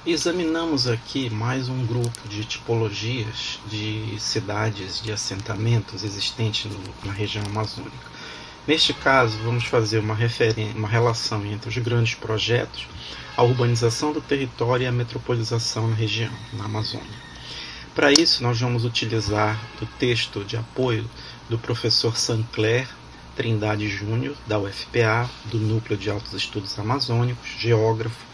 Examinamos aqui mais um grupo de tipologias de cidades, de assentamentos existentes na região amazônica. Neste caso, vamos fazer uma relação entre os grandes projetos, a urbanização do território e a metropolização na região, na Amazônia. Para isso, nós vamos utilizar o texto de apoio do professor Sancler Trindade Júnior, da UFPA, do Núcleo de Altos Estudos Amazônicos, geógrafo,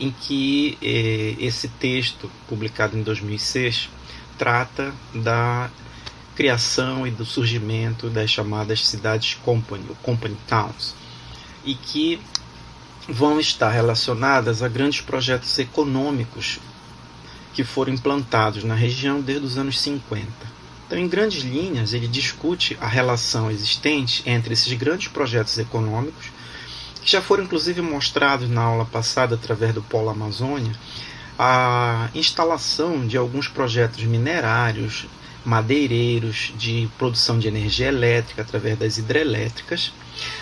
em que esse texto, publicado em 2006, trata da criação e do surgimento das chamadas cidades company, ou company towns, e que vão estar relacionadas a grandes projetos econômicos que foram implantados na região desde os anos 50. Então, em grandes linhas, ele discute a relação existente entre esses grandes projetos econômicos, que já foram inclusive mostrados na aula passada através do Polo Amazônia, a instalação de alguns projetos minerários, madeireiros, de produção de energia elétrica através das hidrelétricas,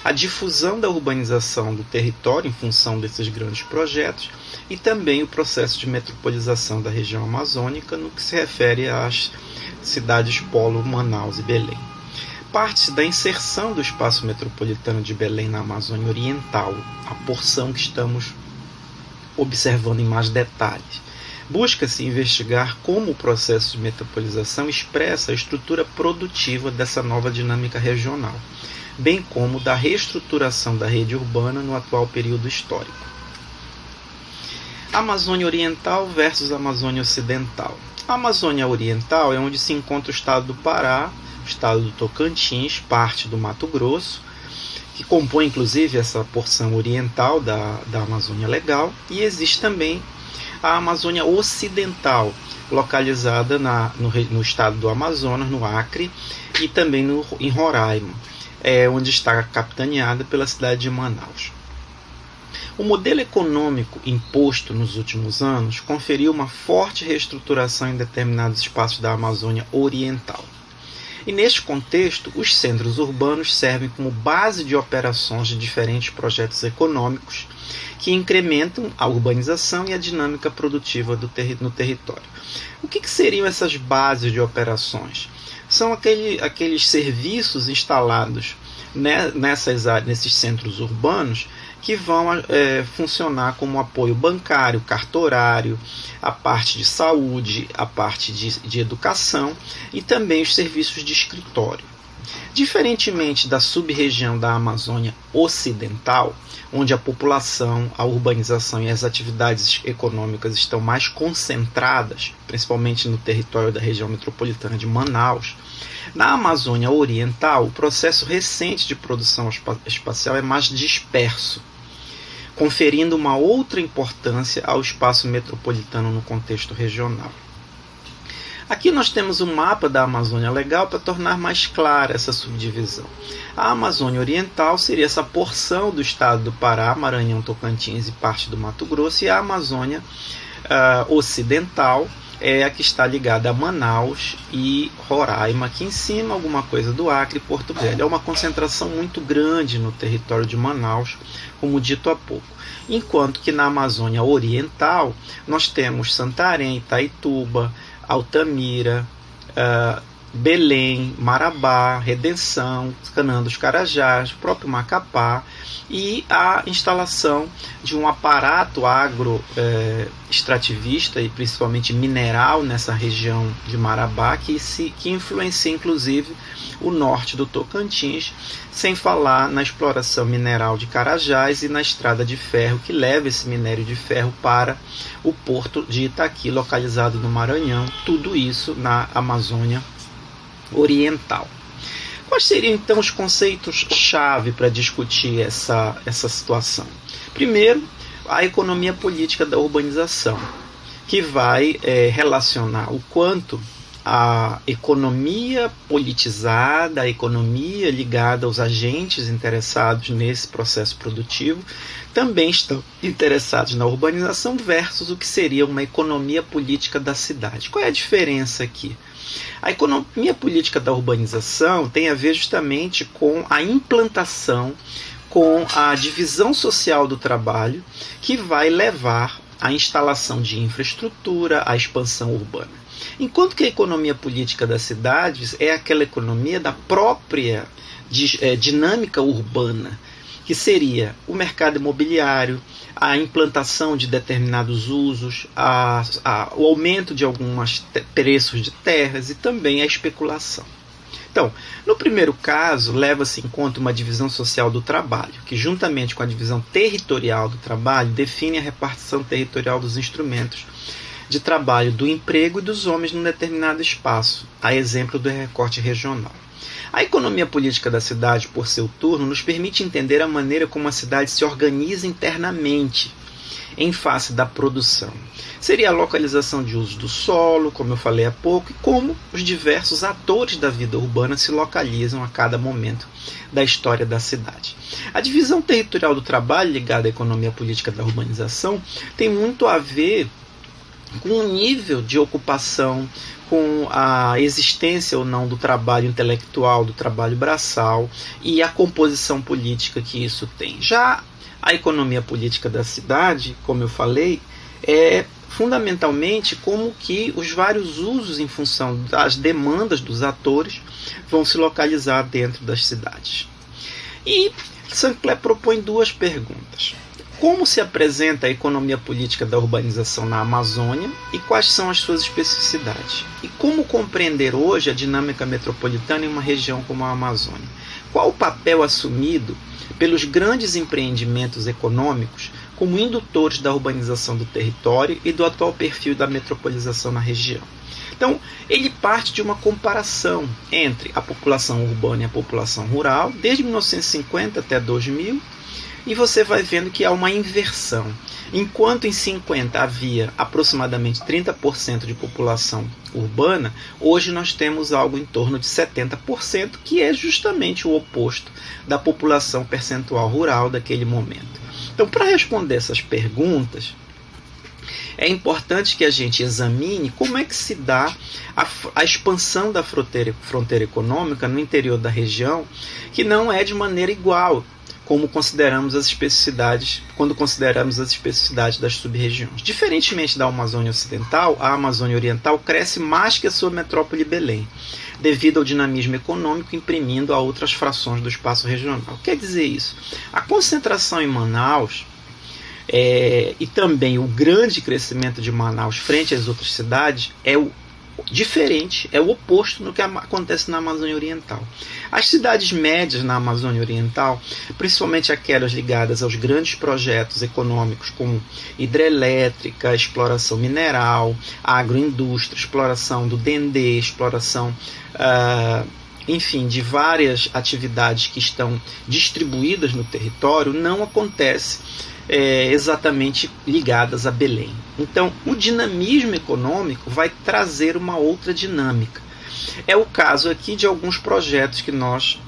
a difusão da urbanização do território em função desses grandes projetos e também o processo de metropolização da região amazônica no que se refere às cidades polo Manaus e Belém. Parte da inserção do espaço metropolitano de Belém na Amazônia Oriental, a porção que estamos observando em mais detalhes. Busca-se investigar como o processo de metropolização expressa a estrutura produtiva dessa nova dinâmica regional, bem como da reestruturação da rede urbana no atual período histórico. Amazônia Oriental versus Amazônia Ocidental. A Amazônia Oriental é onde se encontra o estado do Pará, o estado do Tocantins, parte do Mato Grosso, que compõe inclusive essa porção oriental da Amazônia Legal, e existe também a Amazônia Ocidental, localizada no estado do Amazonas, no Acre, e também em Roraima, onde está capitaneada pela cidade de Manaus. O modelo econômico imposto nos últimos anos conferiu uma forte reestruturação em determinados espaços da Amazônia Oriental. E neste contexto, os centros urbanos servem como base de operações de diferentes projetos econômicos que incrementam a urbanização e a dinâmica produtiva no território. O que seriam essas bases de operações? São aqueles serviços instalados nesses centros urbanos que vão funcionar como apoio bancário, cartorário, a parte de saúde, a parte de educação e também os serviços de escritório. Diferentemente da sub-região da Amazônia Ocidental, onde a população, a urbanização e as atividades econômicas estão mais concentradas, principalmente no território da região metropolitana de Manaus, na Amazônia Oriental, o processo recente de produção espacial é mais disperso, conferindo uma outra importância ao espaço metropolitano no contexto regional. Aqui nós temos um mapa da Amazônia Legal para tornar mais clara essa subdivisão. A Amazônia Oriental seria essa porção do estado do Pará, Maranhão, Tocantins e parte do Mato Grosso, e a Amazônia Ocidental é a que está ligada a Manaus e Roraima, aqui em cima alguma coisa do Acre e Porto Velho. É uma concentração muito grande no território de Manaus, como dito há pouco. Enquanto que na Amazônia Oriental nós temos Santarém, Itaituba, Altamira, Belém, Marabá, Redenção, Canaã dos Carajás, o próprio Macapá, e a instalação de um aparato extrativista e principalmente mineral nessa região de Marabá, que influencia inclusive o norte do Tocantins, sem falar na exploração mineral de Carajás e na estrada de ferro que leva esse minério de ferro para o porto de Itaqui, localizado no Maranhão, tudo isso na Amazônia Oriental. Quais seriam então os conceitos-chave para discutir essa situação? Primeiro, a economia política da urbanização, que vai relacionar o quanto a economia politizada, a economia ligada aos agentes interessados nesse processo produtivo, também estão interessados na urbanização versus o que seria uma economia política da cidade. Qual é a diferença aqui? A economia política da urbanização tem a ver justamente com a implantação, com a divisão social do trabalho, que vai levar a instalação de infraestrutura, a expansão urbana. Enquanto que a economia política das cidades é aquela economia da própria dinâmica urbana, que seria o mercado imobiliário, a implantação de determinados usos, o aumento de alguns preços de terras e também a especulação. Então, no primeiro caso, leva-se em conta uma divisão social do trabalho, que juntamente com a divisão territorial do trabalho, define a repartição territorial dos instrumentos de trabalho do emprego e dos homens num determinado espaço, a exemplo do recorte regional. A economia política da cidade, por seu turno, nos permite entender a maneira como a cidade se organiza internamente em face da produção. Seria a localização de uso do solo, como eu falei há pouco, e como os diversos atores da vida urbana se localizam a cada momento da história da cidade. A divisão territorial do trabalho ligada à economia política da urbanização tem muito a ver com o nível de ocupação, com a existência ou não do trabalho intelectual, do trabalho braçal e a composição política que isso tem. Já a economia política da cidade, como eu falei, é fundamentalmente como que os vários usos em função das demandas dos atores vão se localizar dentro das cidades. E Sancler propõe duas perguntas. Como se apresenta a economia política da urbanização na Amazônia e quais são as suas especificidades? E como compreender hoje a dinâmica metropolitana em uma região como a Amazônia? Qual o papel assumido pelos grandes empreendimentos econômicos como indutores da urbanização do território e do atual perfil da metropolização na região? Então, ele parte de uma comparação entre a população urbana e a população rural, desde 1950 até 2000, e você vai vendo que há uma inversão. Enquanto em 50 havia aproximadamente 30% de população urbana, hoje nós temos algo em torno de 70%, que é justamente o oposto da população percentual rural daquele momento. Então, para responder essas perguntas, é importante que a gente examine como é que se dá a expansão da fronteira econômica no interior da região, que não é de maneira igual, como consideramos as especificidades, quando consideramos as especificidades das sub-regiões. Diferentemente da Amazônia Ocidental, a Amazônia Oriental cresce mais que a sua metrópole Belém, devido ao dinamismo econômico imprimindo a outras frações do espaço regional. Quer dizer isso? A concentração em Manaus e também o grande crescimento de Manaus frente às outras cidades é o diferente, é o oposto do que acontece na Amazônia Oriental. As cidades médias na Amazônia Oriental, principalmente aquelas ligadas aos grandes projetos econômicos como hidrelétrica, exploração mineral, agroindústria, exploração do dendê, exploração enfim, de várias atividades que estão distribuídas no território, não acontece exatamente ligadas a Belém. Então, o dinamismo econômico vai trazer uma outra dinâmica. É o caso aqui de alguns projetos que nós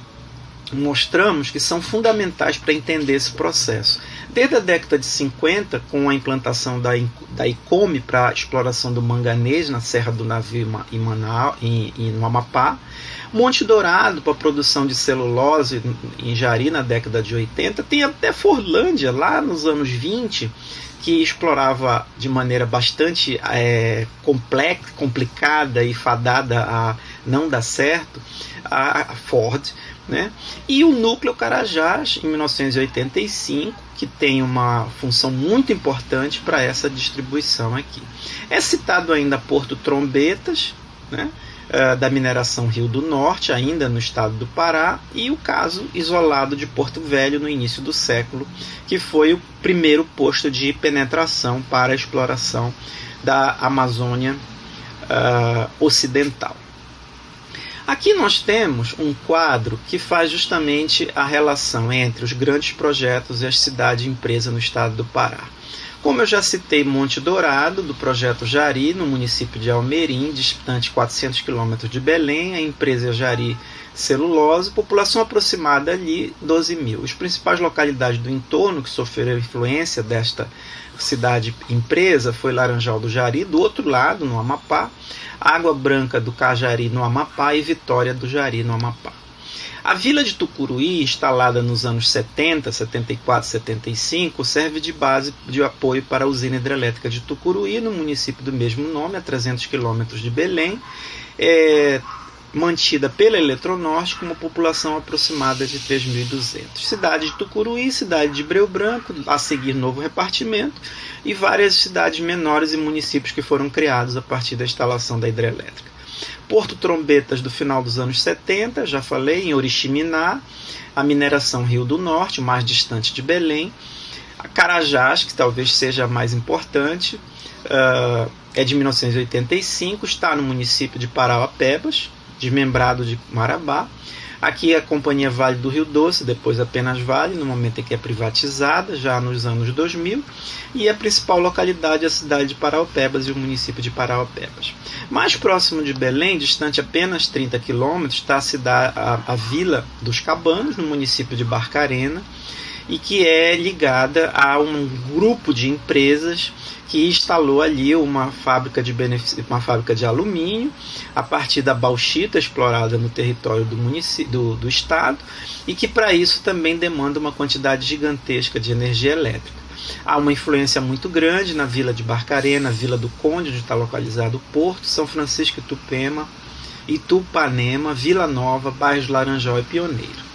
mostramos que são fundamentais para entender esse processo. Desde a década de 50, com a implantação da ICOME para a exploração do manganês na Serra do Navio em Manaus, no Amapá, Monte Dourado para a produção de celulose em Jari na década de 80, tem até Forlândia lá nos anos 20, que explorava de maneira bastante complicada e fadada a não dar certo, a Ford, né? E o Núcleo Carajás, em 1985, que tem uma função muito importante para essa distribuição aqui. É citado ainda Porto Trombetas, né? Da mineração Rio do Norte, ainda no estado do Pará, e o caso isolado de Porto Velho no início do século, que foi o primeiro posto de penetração para a exploração da Amazônia Ocidental. Aqui nós temos um quadro que faz justamente a relação entre os grandes projetos e as cidades empresa no estado do Pará. Como eu já citei, Monte Dourado, do projeto Jari, no município de Almerim, distante 400 km de Belém, a empresa Jari Celulose, população aproximada ali, 12 mil. As principais localidades do entorno que sofreram influência desta cidade empresa foi Laranjal do Jari, do outro lado, no Amapá, Água Branca do Cajari, no Amapá, e Vitória do Jari, no Amapá. A vila de Tucuruí, instalada nos anos 70, 74, 75, serve de base de apoio para a usina hidrelétrica de Tucuruí, no município do mesmo nome, a 300 quilômetros de Belém, mantida pela Eletronorte com uma população aproximada de 3.200. Cidade de Tucuruí, cidade de Breu Branco, a seguir novo repartimento, e várias cidades menores e municípios que foram criados a partir da instalação da hidrelétrica. Porto Trombetas do final dos anos 70, já falei, em Oriximiná, a mineração Rio do Norte, o mais distante de Belém, a Carajás, que talvez seja a mais importante, é de 1985, está no município de Parauapebas, desmembrado de Marabá. Aqui a companhia Vale do Rio Doce, depois apenas Vale, no momento em que é privatizada, já nos anos 2000, e a principal localidade é a cidade de Parauapebas e o município de Parauapebas. Mais próximo de Belém, distante apenas 30 quilômetros, está a Vila dos Cabanos, no município de Barcarena, e que é ligada a um grupo de empresas que instalou ali uma fábrica de alumínio a partir da bauxita explorada no território do estado, e que para isso também demanda uma quantidade gigantesca de energia elétrica. Há uma influência muito grande na vila de Barcarena, Vila do Conde, onde está localizado o porto, São Francisco Itupanema, Vila Nova, bairros Laranjal e Pioneiro.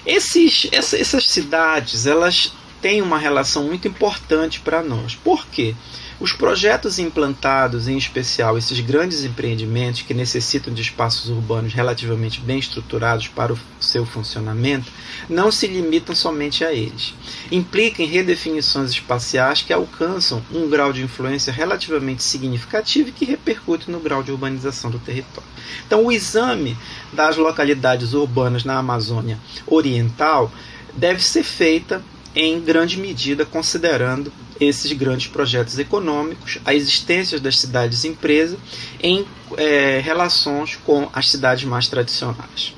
Essas cidades, elas têm uma relação muito importante para nós. Por quê? Os projetos implantados, em especial esses grandes empreendimentos que necessitam de espaços urbanos relativamente bem estruturados para o seu funcionamento, não se limitam somente a eles. Implicam em redefinições espaciais que alcançam um grau de influência relativamente significativo e que repercute no grau de urbanização do território. Então, o exame das localidades urbanas na Amazônia Oriental deve ser feita em grande medida considerando esses grandes projetos econômicos, a existência das cidades-empresa em relações com as cidades mais tradicionais.